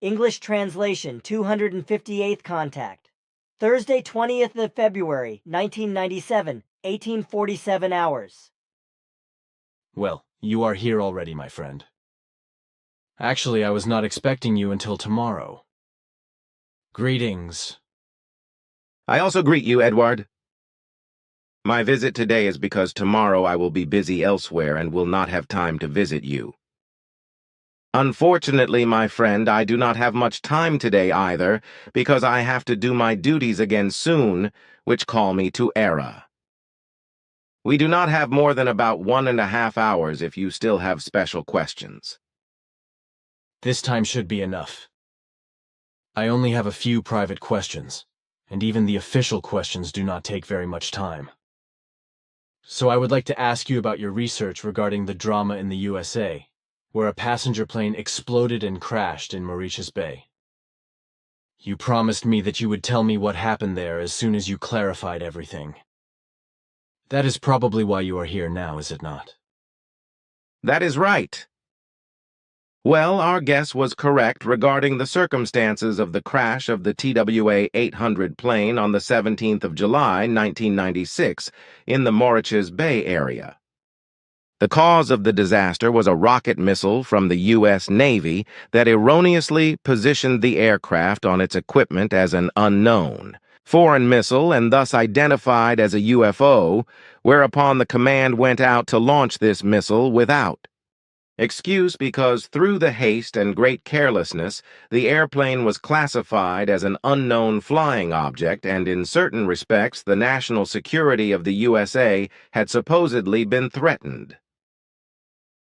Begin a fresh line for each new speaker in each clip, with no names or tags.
English translation 258th contact. Thursday 20th of February, 1997, 1847 hours.
Well, you are here already, my friend. Actually, I was not expecting you until tomorrow. Greetings.
I also greet you, Edward. My visit today is because tomorrow I will be busy elsewhere and will not have time to visit you. Unfortunately, my friend, I do not have much time today either, because I have to do my duties again soon, which call me to Era. We do not have more than about 1.5 hours if you still have special questions.
This time should be enough. I only have a few private questions, and even the official questions do not take very much time. So I would like to ask you about your research regarding the drama in the USA, where a passenger plane exploded and crashed in Mauritius Bay. You promised me that you would tell me what happened there as soon as you clarified everything. That is probably why you are here now, is it not?
That is right. Well, our guess was correct regarding the circumstances of the crash of the TWA 800 plane on the 17th of July, 1996, in the Mauritius Bay area. The cause of the disaster was a rocket missile from the U.S. Navy that erroneously positioned the aircraft on its equipment as an unknown foreign missile and thus identified as a UFO, whereupon the command went out to launch this missile without excuse because through the haste and great carelessness, the airplane was classified as an unknown flying object and in certain respects the national security of the USA had supposedly been threatened.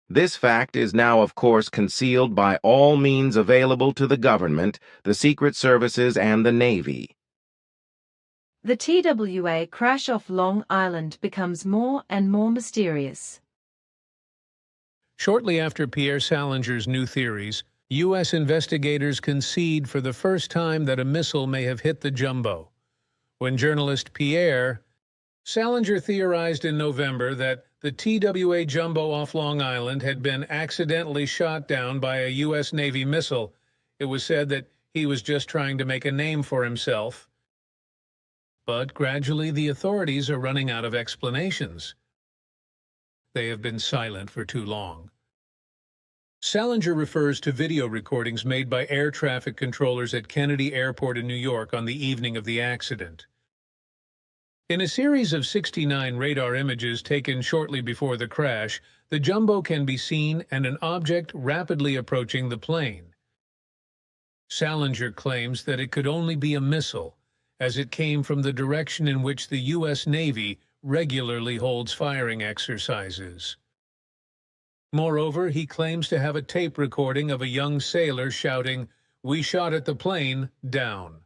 This fact is now, of course, concealed by all means available to the government, the secret services, and the Navy.
The TWA crash off Long Island becomes more and more mysterious.
Shortly after Pierre Salinger's new theories, U.S. investigators concede for the first time that a missile may have hit the jumbo. When journalist Pierre Salinger theorized in November that the TWA jumbo off Long Island had been accidentally shot down by a U.S. Navy missile, it was said that he was just trying to make a name for himself. But gradually the authorities are running out of explanations. They have been silent for too long. Salinger refers to video recordings made by air traffic controllers at Kennedy Airport in New York on the evening of the accident. In a series of 69 radar images taken shortly before the crash, the jumbo can be seen and an object rapidly approaching the plane. Salinger claims that it could only be a missile, as it came from the direction in which the U.S. Navy regularly holds firing exercises. Moreover, he claims to have a tape recording of a young sailor shouting, "We shot at the plane, down."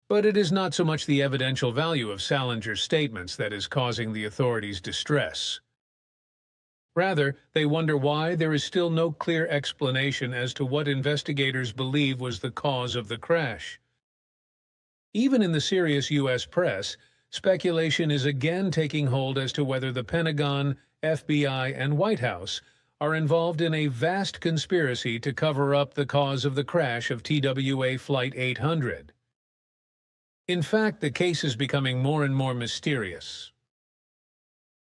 But it is not so much the evidential value of Salinger's statements that is causing the authorities distress. Rather, they wonder why there is still no clear explanation as to what investigators believe was the cause of the crash. Even in the serious U.S. press, speculation is again taking hold as to whether the Pentagon, FBI, and White House are involved in a vast conspiracy to cover up the cause of the crash of TWA Flight 800. In fact, the case is becoming more and more mysterious.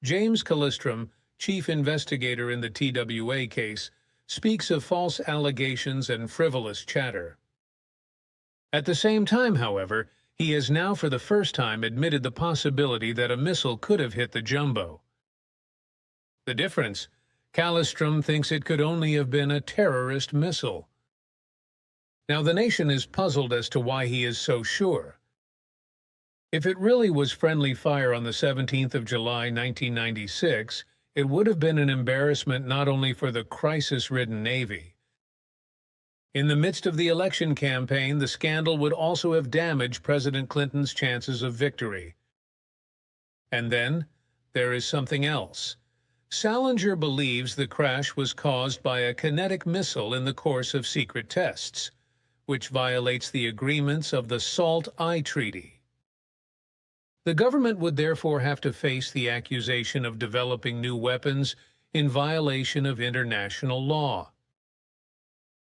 James Callistrom, chief investigator in the TWA case, speaks of false allegations and frivolous chatter. At the same time, however, he has now for the first time admitted the possibility that a missile could have hit the jumbo. The difference, Callistrom thinks it could only have been a terrorist missile. Now the nation is puzzled as to why he is so sure. If it really was friendly fire on the 17th of July, 1996, it would have been an embarrassment not only for the crisis-ridden Navy. In the midst of the election campaign, the scandal would also have damaged President Clinton's chances of victory. And then, there is something else. Salinger believes the crash was caused by a kinetic missile in the course of secret tests, which violates the agreements of the SALT I Treaty. The government would therefore have to face the accusation of developing new weapons in violation of international law.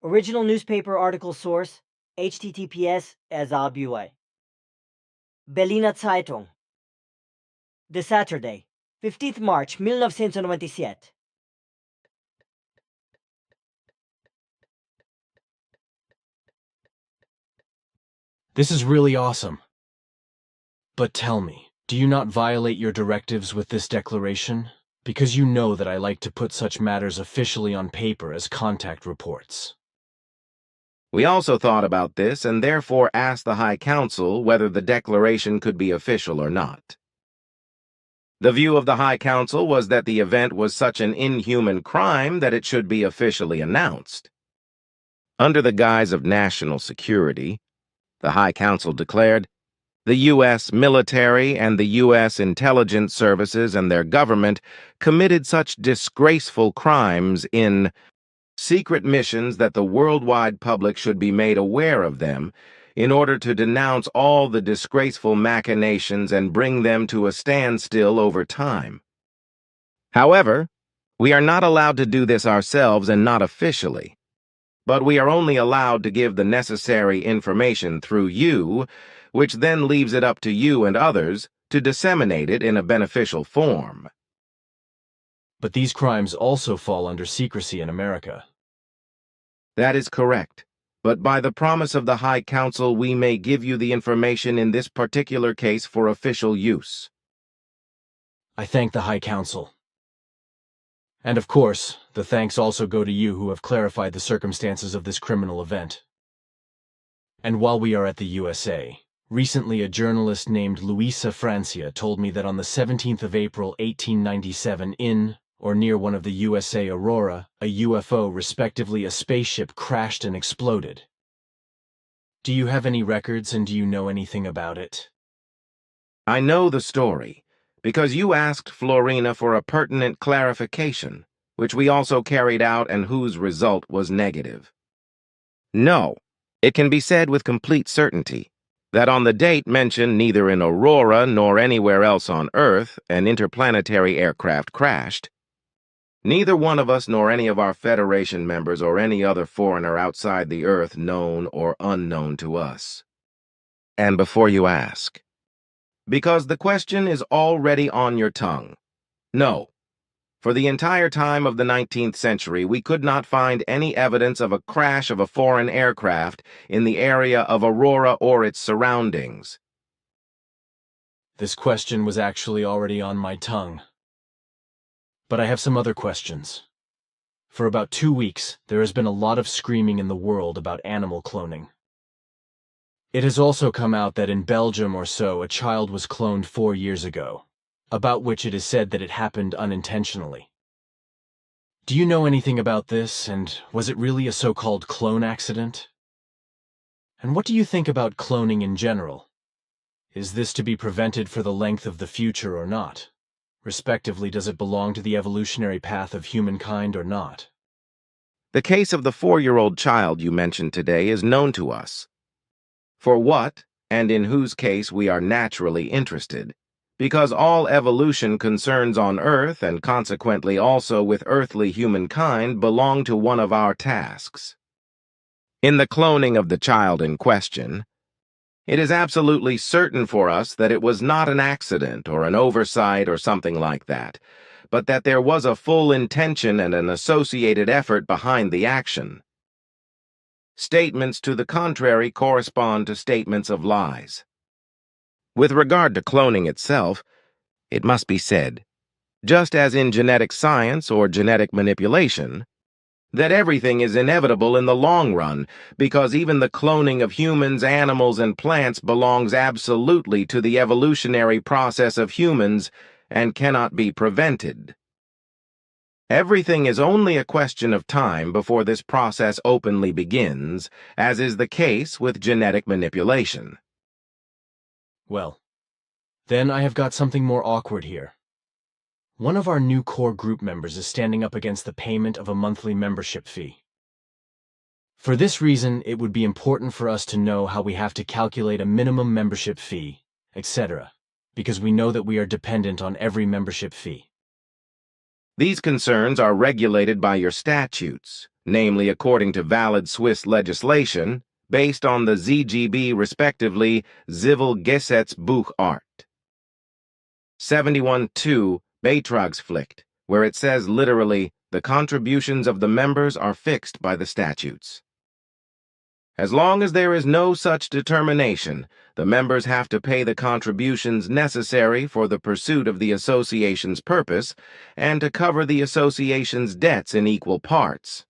Original newspaper article source, https://. Berliner Zeitung. The Saturday, 15th March 1997.
This is really awesome. But tell me, do you not violate your directives with this declaration? Because you know that I like to put such matters officially on paper as contact reports.
We also thought about this and therefore asked the High Council whether the declaration could be official or not. The view of the High Council was that the event was such an inhuman crime that it should be officially announced. Under the guise of national security, the High Council declared, the U.S. military and the U.S. intelligence services and their government committed such disgraceful crimes in secret missions that the worldwide public should be made aware of them in order to denounce all the disgraceful machinations and bring them to a standstill over time. However, we are not allowed to do this ourselves and not officially, but we are only allowed to give the necessary information through you, which then leaves it up to you and others to disseminate it in a beneficial form.
But these crimes also fall under secrecy in America.
That is correct, but by the promise of the High Council we may give you the information in this particular case for official use.
I thank the High Council. And of course, the thanks also go to you who have clarified the circumstances of this criminal event. And while we are at the USA, recently a journalist named Luisa Francia told me that on the 17th of April 1897 in or near one of the USA Aurora, a UFO, respectively a spaceship, crashed and exploded. Do you have any records and do you know anything about it?
I know the story, because you asked Florina for a pertinent clarification, which we also carried out and whose result was negative. No, it can be said with complete certainty that on the date mentioned neither in Aurora nor anywhere else on Earth an interplanetary aircraft crashed. Neither one of us nor any of our Federation members or any other foreigner outside the Earth known or unknown to us. And before you ask, because the question is already on your tongue, no. For the entire time of the 19th century, we could not find any evidence of a crash of a foreign aircraft in the area of Aurora or its surroundings.
This question was actually already on my tongue. But I have some other questions. For about 2 weeks, there has been a lot of screaming in the world about animal cloning. It has also come out that in Belgium or so, a child was cloned 4 years ago, about which it is said that it happened unintentionally. Do you know anything about this, and was it really a so-called clone accident? And what do you think about cloning in general? Is this to be prevented for the length of the future or not? Respectively, does it belong to the evolutionary path of humankind or not?
The case of the 4-year-old child you mentioned today is known to us. For what, and in whose case we are naturally interested, because all evolution concerns on Earth, and consequently also with earthly humankind, belong to one of our tasks. In the cloning of the child in question, it is absolutely certain for us that it was not an accident or an oversight or something like that, but that there was a full intention and an associated effort behind the action. Statements to the contrary correspond to statements of lies. With regard to cloning itself, it must be said, just as in genetic science or genetic manipulation, that everything is inevitable in the long run, because even the cloning of humans, animals, and plants belongs absolutely to the evolutionary process of humans and cannot be prevented. Everything is only a question of time before this process openly begins, as is the case with genetic manipulation.
Well, then I have got something more awkward here. One of our new core group members is standing up against the payment of a monthly membership fee. For this reason, it would be important for us to know how we have to calculate a minimum membership fee, etc., because we know that we are dependent on every membership fee.
These concerns are regulated by your statutes, namely according to valid Swiss legislation, based on the ZGB respectively Zivilgesetzbuch Art. 71.2 Beitragspflicht, where it says literally, the contributions of the members are fixed by the statutes. As long as there is no such determination, the members have to pay the contributions necessary for the pursuit of the association's purpose and to cover the association's debts in equal parts.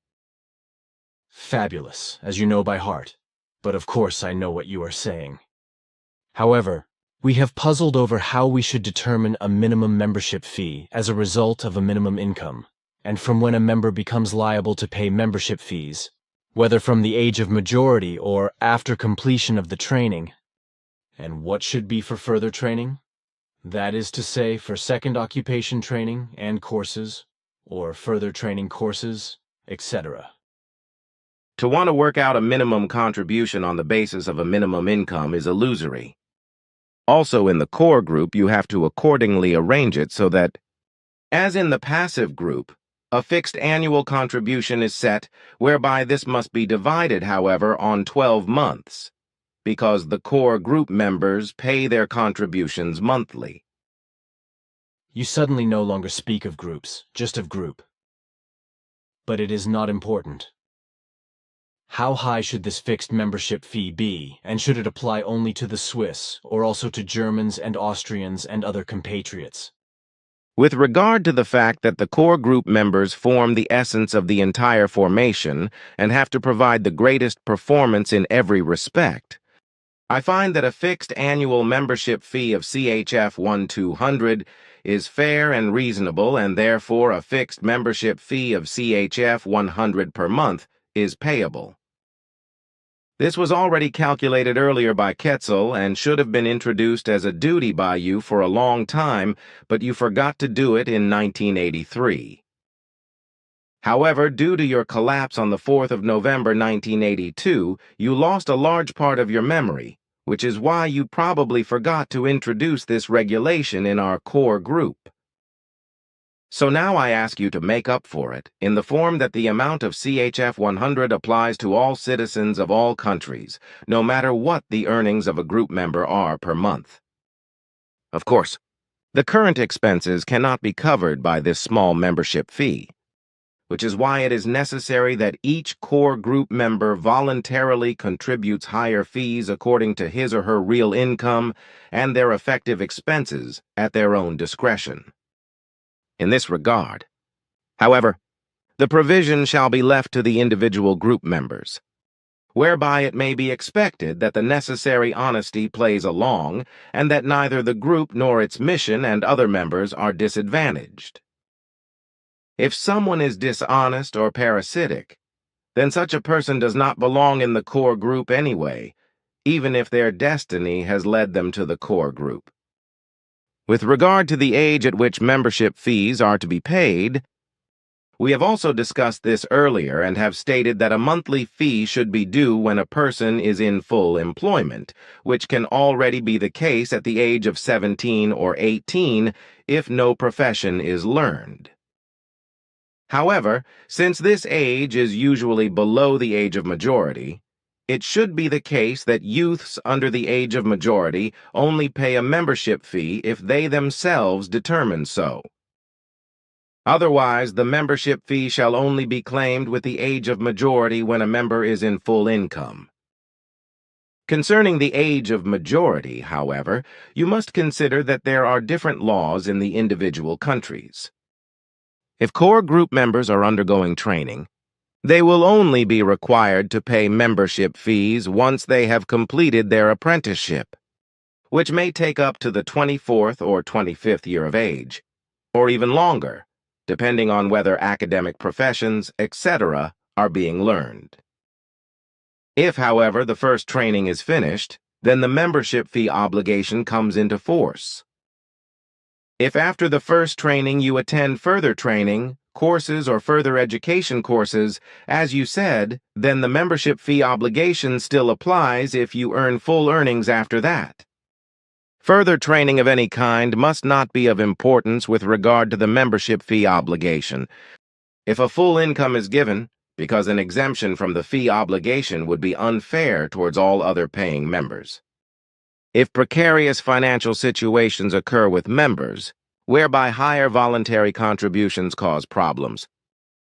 Fabulous, as you know by heart. But of course I know what you are saying. However, we have puzzled over how we should determine a minimum membership fee as a result of a minimum income, and from when a member becomes liable to pay membership fees, whether from the age of majority or after completion of the training. And what should be for further training? That is to say, for second occupation training and courses, or further training courses, etc.
To want to work out a minimum contribution on the basis of a minimum income is illusory. Also, in the core group, you have to accordingly arrange it so that, as in the passive group, a fixed annual contribution is set, whereby this must be divided, however, on 12 months, because the core group members pay their contributions monthly.
You suddenly no longer speak of groups, just of group. But it is not important. How high should this fixed membership fee be, and should it apply only to the Swiss, or also to Germans and Austrians and other compatriots?
With regard to the fact that the core group members form the essence of the entire formation and have to provide the greatest performance in every respect, I find that a fixed annual membership fee of CHF 1200 is fair and reasonable, and therefore a fixed membership fee of CHF 100 per month is payable. This was already calculated earlier by Ketzel and should have been introduced as a duty by you for a long time, but you forgot to do it in 1983. However, due to your collapse on the 4th of November 1982, you lost a large part of your memory, which is why you probably forgot to introduce this regulation in our core group. So now I ask you to make up for it in the form that the amount of CHF 100 applies to all citizens of all countries, no matter what the earnings of a group member are per month. Of course, the current expenses cannot be covered by this small membership fee, which is why it is necessary that each core group member voluntarily contributes higher fees according to his or her real income and their effective expenses at their own discretion. In this regard, however, the provision shall be left to the individual group members, whereby it may be expected that the necessary honesty plays along and that neither the group nor its mission and other members are disadvantaged. If someone is dishonest or parasitic, then such a person does not belong in the core group anyway, even if their destiny has led them to the core group. With regard to the age at which membership fees are to be paid, we have also discussed this earlier and have stated that a monthly fee should be due when a person is in full employment, which can already be the case at the age of 17 or 18 if no profession is learned. However, since this age is usually below the age of majority, it should be the case that youths under the age of majority only pay a membership fee if they themselves determine so. Otherwise, the membership fee shall only be claimed with the age of majority when a member is in full income. Concerning the age of majority, however, you must consider that there are different laws in the individual countries. If core group members are undergoing training, they will only be required to pay membership fees once they have completed their apprenticeship, which may take up to the 24th or 25th year of age, or even longer, depending on whether academic professions, etc., are being learned. If, however, the first training is finished, then the membership fee obligation comes into force. If after the first training you attend further training, courses or further education courses, as you said, then the membership fee obligation still applies if you earn full earnings after that. Further training of any kind must not be of importance with regard to the membership fee obligation. If a full income is given, because an exemption from the fee obligation would be unfair towards all other paying members. If precarious financial situations occur with members, whereby higher voluntary contributions cause problems,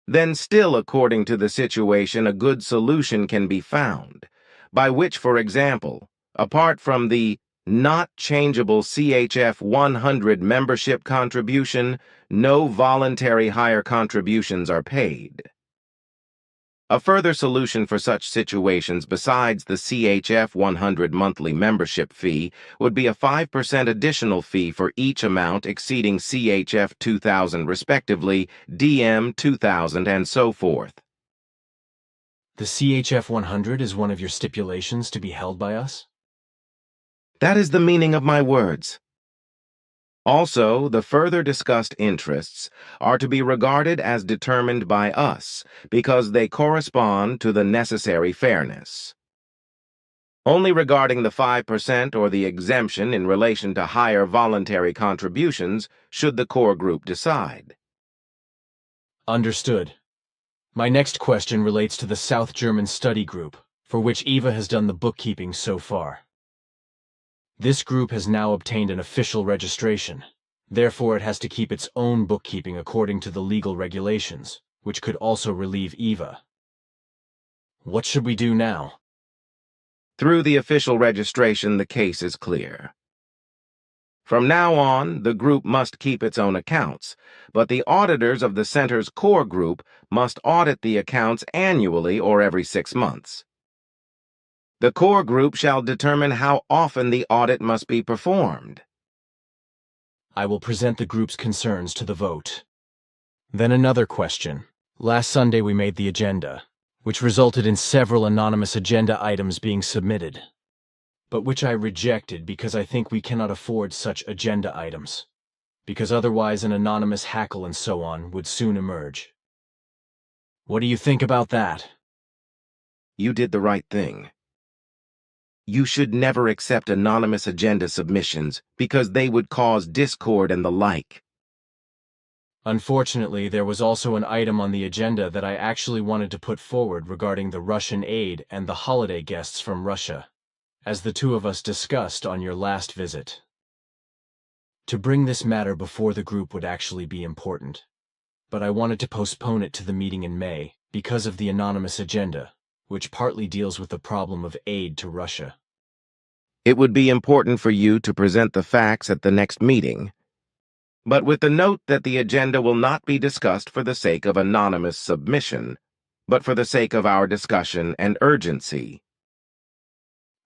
then still according to the situation a good solution can be found, by which, for example, apart from the not changeable CHF 100 membership contribution, no voluntary higher contributions are paid. A further solution for such situations besides the CHF 100 monthly membership fee would be a 5% additional fee for each amount exceeding CHF 2000 respectively, DM 2000 and so forth.
The CHF 100 is one of your stipulations to be held by us?
That is the meaning of my words. Also, the further discussed interests are to be regarded as determined by us because they correspond to the necessary fairness. Only regarding the 5% or the exemption in relation to higher voluntary contributions should the core group decide.
Understood. My next question relates to the South German study group, for which Eva has done the bookkeeping so far. This group has now obtained an official registration. Therefore, it has to keep its own bookkeeping according to the legal regulations, which could also relieve Eva. What should we do now?
Through the official registration, the case is clear. From now on, the group must keep its own accounts, but the auditors of the center's core group must audit the accounts annually or every 6 months. The core group shall determine how often the audit must be performed.
I will present the group's concerns to the vote. Then another question. Last Sunday we made the agenda, which resulted in several anonymous agenda items being submitted, but which I rejected because I think we cannot afford such agenda items, because otherwise an anonymous hackle and so on would soon emerge. What do you think about that?
You did the right thing. You should never accept anonymous agenda submissions because they would cause discord and the like.
Unfortunately, there was also an item on the agenda that I actually wanted to put forward regarding the Russian aid and the holiday guests from Russia, as the two of us discussed on your last visit. To bring this matter before the group would actually be important, but I wanted to postpone it to the meeting in May because of the anonymous agenda, which partly deals with the problem of aid to Russia.
It would be important for you to present the facts at the next meeting, but with the note that the agenda will not be discussed for the sake of anonymous submission, but for the sake of our discussion and urgency.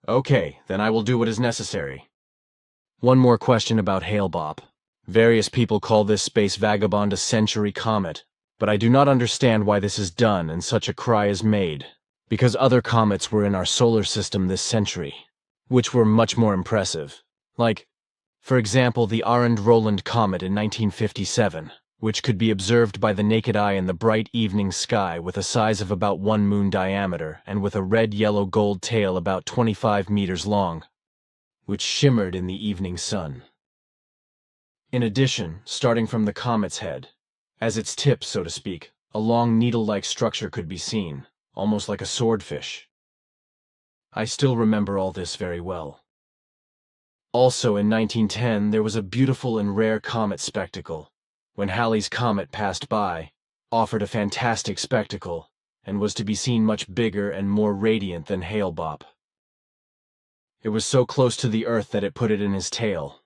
Okay, then I will do what is necessary. One more question about Hale-Bopp. Various people call this space vagabond a century comet, but I do not understand why this is done and such a cry is made, because other comets were in our solar system this century, which were much more impressive. Like, for example, the Arend-Roland comet in 1957, which could be observed by the naked eye in the bright evening sky with a size of about 1 moon diameter and with a red-yellow-gold tail about 25 meters long, which shimmered in the evening sun. In addition, starting from the comet's head, as its tip, so to speak, a long needle-like structure could be seen, almost like a swordfish. I still remember all this very well. Also, in 1910, there was a beautiful and rare comet spectacle, when Halley's Comet passed by, offered a fantastic spectacle, and was to be seen much bigger and more radiant than Hale-Bopp. It was so close to the Earth that it put it in his tail.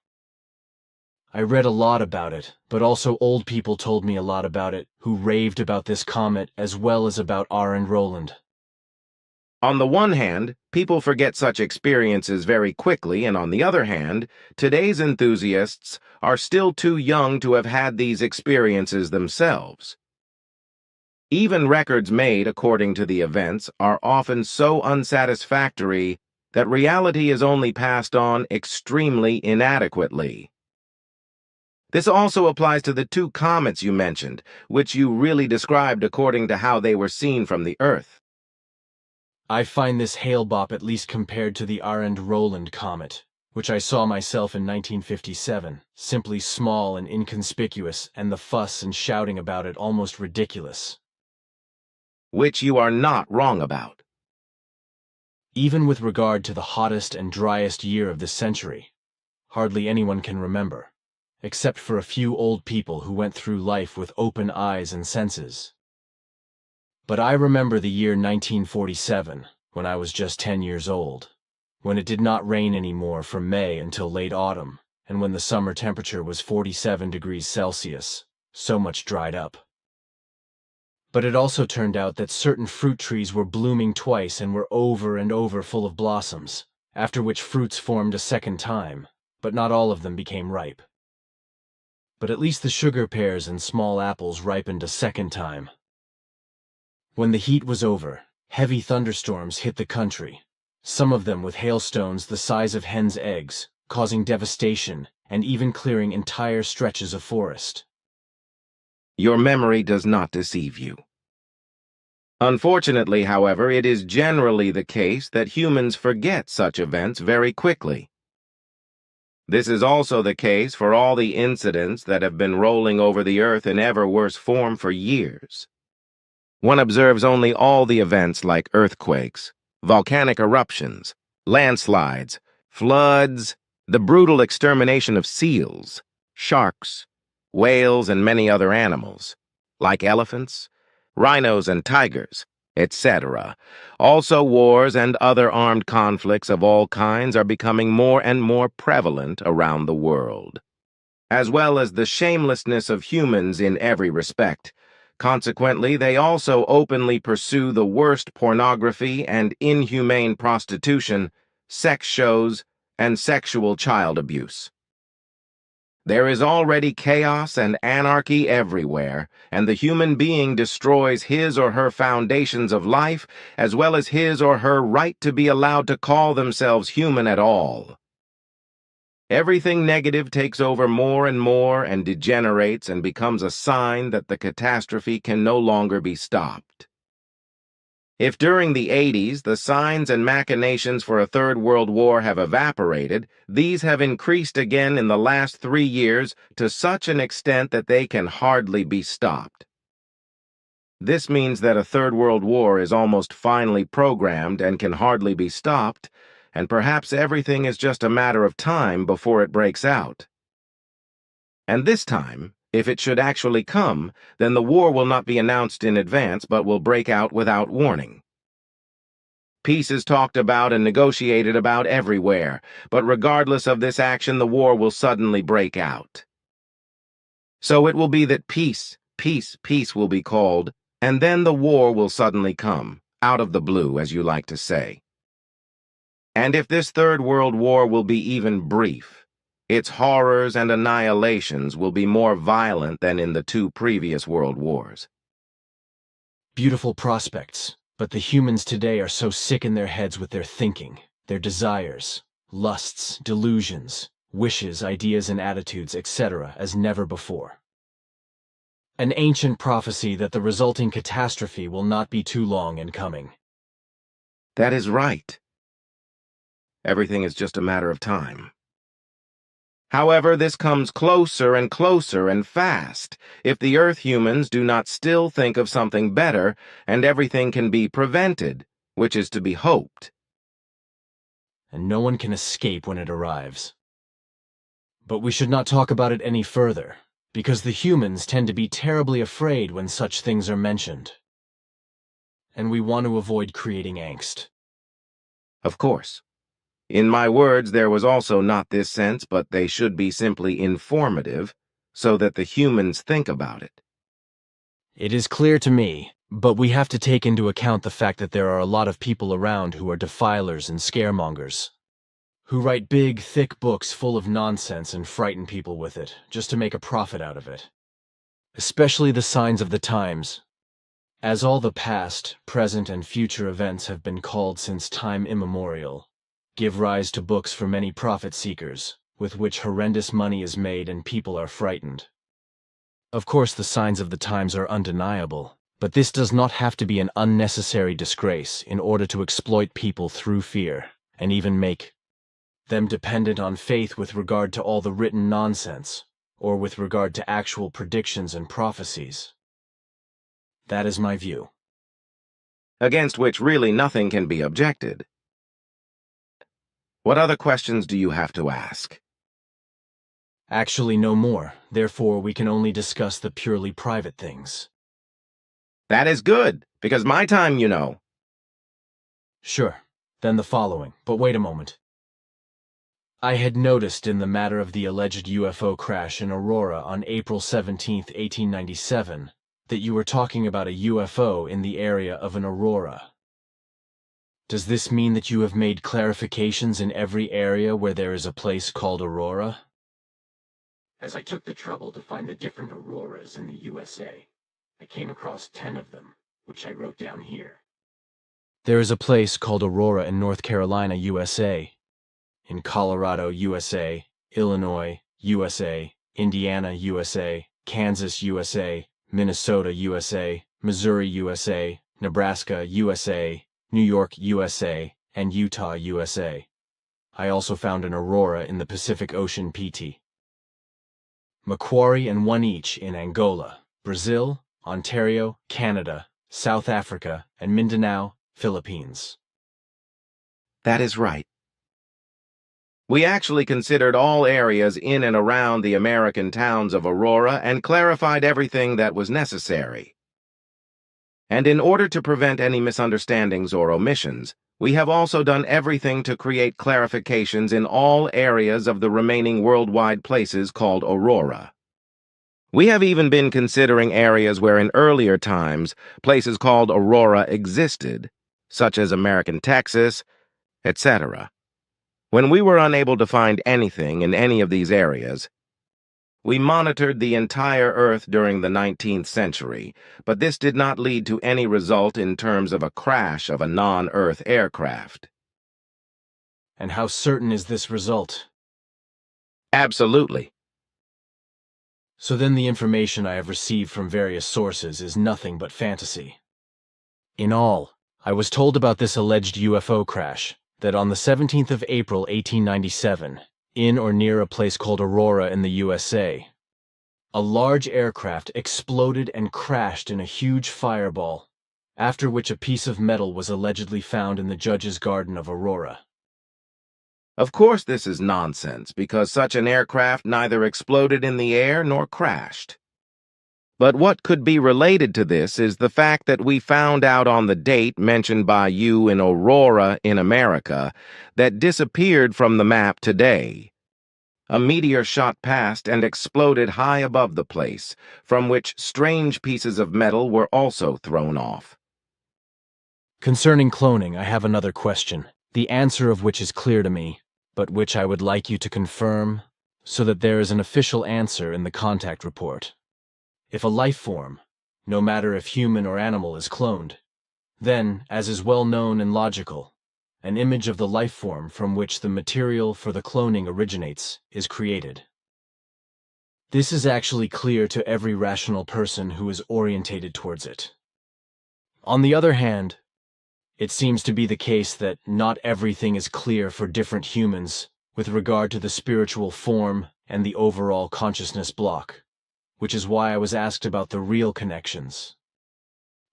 I read a lot about it, but also old people told me a lot about it, who raved about this comet as well as about Arend-Roland.
On the one hand, people forget such experiences very quickly, and on the other hand, today's enthusiasts are still too young to have had these experiences themselves. Even records made according to the events are often so unsatisfactory that reality is only passed on extremely inadequately. This also applies to the 2 comets you mentioned, which you really described according to how they were seen from the Earth.
I find this Hale-Bopp at least compared to the Arend-Roland comet, which I saw myself in 1957, simply small and inconspicuous, and the fuss and shouting about it almost ridiculous.
Which you are not wrong about.
Even with regard to the hottest and driest year of this century, hardly anyone can remember, except for a few old people who went through life with open eyes and senses. But I remember the year 1947, when I was just 10 years old, when it did not rain anymore from May until late autumn, and when the summer temperature was 47 degrees Celsius, so much dried up. But it also turned out that certain fruit trees were blooming twice and were over and over full of blossoms, after which fruits formed a second time, but not all of them became ripe. But at least the sugar pears and small apples ripened a second time. When the heat was over, heavy thunderstorms hit the country, some of them with hailstones the size of hens' eggs, causing devastation and even clearing entire stretches of forest.
Your memory does not deceive you. Unfortunately, however, it is generally the case that humans forget such events very quickly. This is also the case for all the incidents that have been rolling over the earth in ever worse form for years. One observes only all the events like earthquakes, volcanic eruptions, landslides, floods, the brutal extermination of seals, sharks, whales, and many other animals, like elephants, rhinos and tigers, etc. Also, wars and other armed conflicts of all kinds are becoming more and more prevalent around the world, as well as the shamelessness of humans in every respect. Consequently, they also openly pursue the worst pornography and inhumane prostitution, sex shows, and sexual child abuse. There is already chaos and anarchy everywhere, and the human being destroys his or her foundations of life, as well as his or her right to be allowed to call themselves human at all. Everything negative takes over more and degenerates and becomes a sign that the catastrophe can no longer be stopped. If during the 80s the signs and machinations for a third world war have evaporated, these have increased again in the last 3 years to such an extent that they can hardly be stopped. This means that a third world war is almost finally programmed and can hardly be stopped, and perhaps everything is just a matter of time before it breaks out. And this time, if it should actually come, then the war will not be announced in advance but will break out without warning. Peace is talked about and negotiated about everywhere, but regardless of this action, the war will suddenly break out. So it will be that peace will be called, and then the war will suddenly come, out of the blue, as you like to say. And if this Third World War will be even brief, its horrors and annihilations will be more violent than in the 2 previous world wars.
Beautiful prospects, but the humans today are so sick in their heads with their thinking, their desires, lusts, delusions, wishes, ideas, and attitudes, etc., as never before. An ancient prophecy that the resulting catastrophe will not be too long in coming.
That is right. Everything is just a matter of time. However, this comes closer and closer and fast if the Earth humans do not still think of something better, and everything can be prevented, which is to be hoped.
And no one can escape when it arrives. But we should not talk about it any further, because the humans tend to be terribly afraid when such things are mentioned. And we want to avoid creating angst.
Of course. In my words, there was also not this sense, but they should be simply informative, so that the humans think about it.
It is clear to me, but we have to take into account the fact that there are a lot of people around who are defilers and scaremongers, who write big, thick books full of nonsense and frighten people with it, just to make a profit out of it. Especially the signs of the times, as all the past, present, and future events have been called since time immemorial, give rise to books for many profit seekers, with which horrendous money is made and people are frightened. Of course, the signs of the times are undeniable, but this does not have to be an unnecessary disgrace in order to exploit people through fear, and even make them dependent on faith with regard to all the written nonsense, or with regard to actual predictions and prophecies. That is my view.
Against which really nothing can be objected. What other questions do you have to ask?
Actually, no more. Therefore, we can only discuss the purely private things.
That is good, because my time, you know.
Sure. Then the following. But wait a moment. I had noticed in the matter of the alleged UFO crash in Aurora on April 17, 1897, that you were talking about a UFO in the area of an aurora. Does this mean that you have made clarifications in every area where there is a place called Aurora?
As I took the trouble to find the different auroras in the USA, I came across 10 of them, which I wrote down here.
There is a place called Aurora in North Carolina, USA, in Colorado, USA, Illinois, USA, Indiana, USA, Kansas, USA, Minnesota, USA, Missouri, USA, Nebraska, USA, New York, USA, and Utah, USA. I also found an aurora in the Pacific Ocean, PT. Macquarie and one each in Angola, Brazil, Ontario, Canada, South Africa, and Mindanao, Philippines.
That is right. We actually considered all areas in and around the American towns of Aurora and clarified everything that was necessary. And in order to prevent any misunderstandings or omissions, we have also done everything to create clarifications in all areas of the remaining worldwide places called Aurora. We have even been considering areas where in earlier times places called Aurora existed, such as American Texas, etc. When we were unable to find anything in any of these areas, we monitored the entire Earth during the 19th century, but this did not lead to any result in terms of a crash of a non-Earth aircraft.
And how certain is this result?
Absolutely.
So then the information I have received from various sources is nothing but fantasy. In all, I was told about this alleged UFO crash, that on the 17th of April 1897, in or near a place called Aurora in the USA, a large aircraft exploded and crashed in a huge fireball, after which a piece of metal was allegedly found in the judge's garden of Aurora.
Of course this is nonsense, because such an aircraft neither exploded in the air nor crashed. But what could be related to this is the fact that we found out on the date mentioned by you in Aurora in America that disappeared from the map today. A meteor shot past and exploded high above the place, from which strange pieces of metal were also thrown off.
Concerning cloning, I have another question, the answer of which is clear to me, but which I would like you to confirm, so that there is an official answer in the contact report. If a life form, no matter if human or animal, is cloned, then, as is well known and logical, an image of the life form from which the material for the cloning originates is created. This is actually clear to every rational person who is orientated towards it. On the other hand, it seems to be the case that not everything is clear for different humans with regard to the spiritual form and the overall consciousness block, which is why I was asked about the real connections.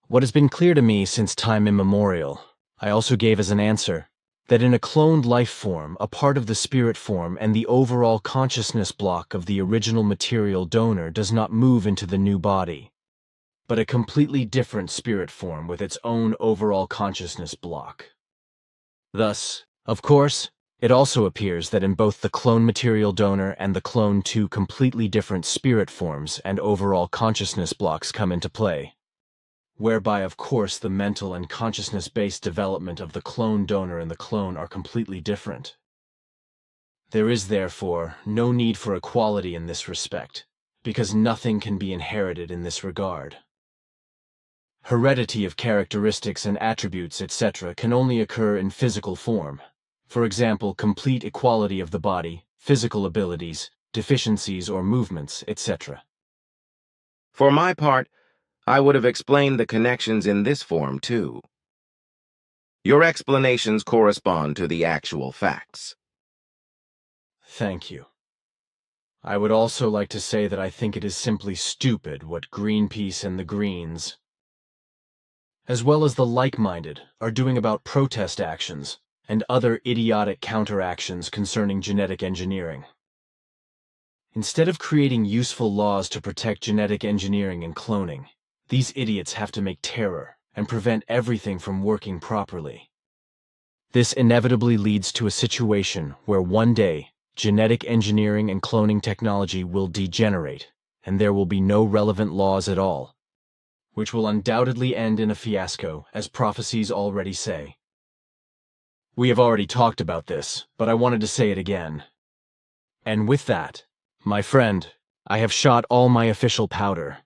What has been clear to me since time immemorial, I also gave as an answer, that in a cloned life form, a part of the spirit form and the overall consciousness block of the original material donor does not move into the new body, but a completely different spirit form with its own overall consciousness block. Thus, of course, it also appears that in both the clone material donor and the clone two completely different spirit forms and overall consciousness blocks come into play, whereby of course the mental and consciousness-based development of the clone donor and the clone are completely different. There is therefore no need for equality in this respect, because nothing can be inherited in this regard. Heredity of characteristics and attributes, etc., can only occur in physical form. For example, complete equality of the body, physical abilities, deficiencies or movements, etc.
For my part, I would have explained the connections in this form too. Your explanations correspond to the actual facts.
Thank you. I would also like to say that I think it is simply stupid what Greenpeace and the Greens, as well as the like-minded, are doing about protest actions and other idiotic counteractions concerning genetic engineering. Instead of creating useful laws to protect genetic engineering and cloning, these idiots have to make terror and prevent everything from working properly. This inevitably leads to a situation where one day, genetic engineering and cloning technology will degenerate, and there will be no relevant laws at all, which will undoubtedly end in a fiasco, as prophecies already say. We have already talked about this, but I wanted to say it again. And with that, my friend, I have shot all my official powder,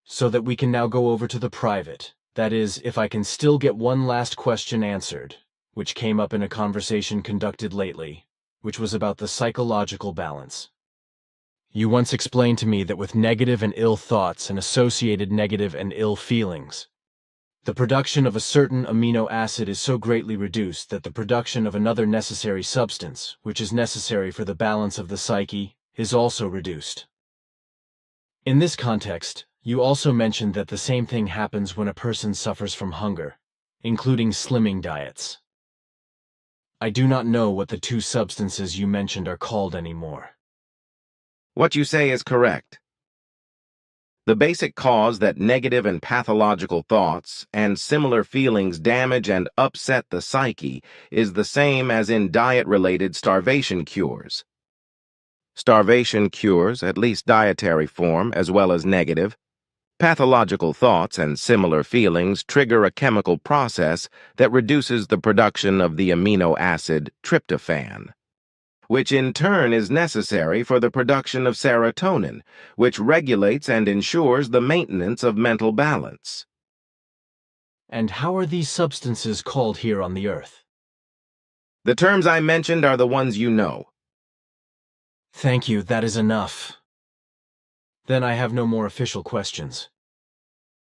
so that we can now go over to the private. That is, if I can still get one last question answered, which came up in a conversation conducted lately, which was about the psychological balance. You once explained to me that with negative and ill thoughts and associated negative and ill feelings, the production of a certain amino acid is so greatly reduced that the production of another necessary substance, which is necessary for the balance of the psyche, is also reduced. In this context, you also mentioned that the same thing happens when a person suffers from hunger, including slimming diets. I do not know what the two substances you mentioned are called anymore.
What you say is correct. The basic cause that negative and pathological thoughts and similar feelings damage and upset the psyche is the same as in diet-related starvation cures. Starvation cures, at least dietary form, as well as negative, pathological thoughts and similar feelings trigger a chemical process that reduces the production of the amino acid tryptophan, which in turn is necessary for the production of serotonin, which regulates and ensures the maintenance of mental balance.
And how are these substances called here on the Earth?
The terms I mentioned are the ones you know.
Thank you, that is enough. Then I have no more official questions.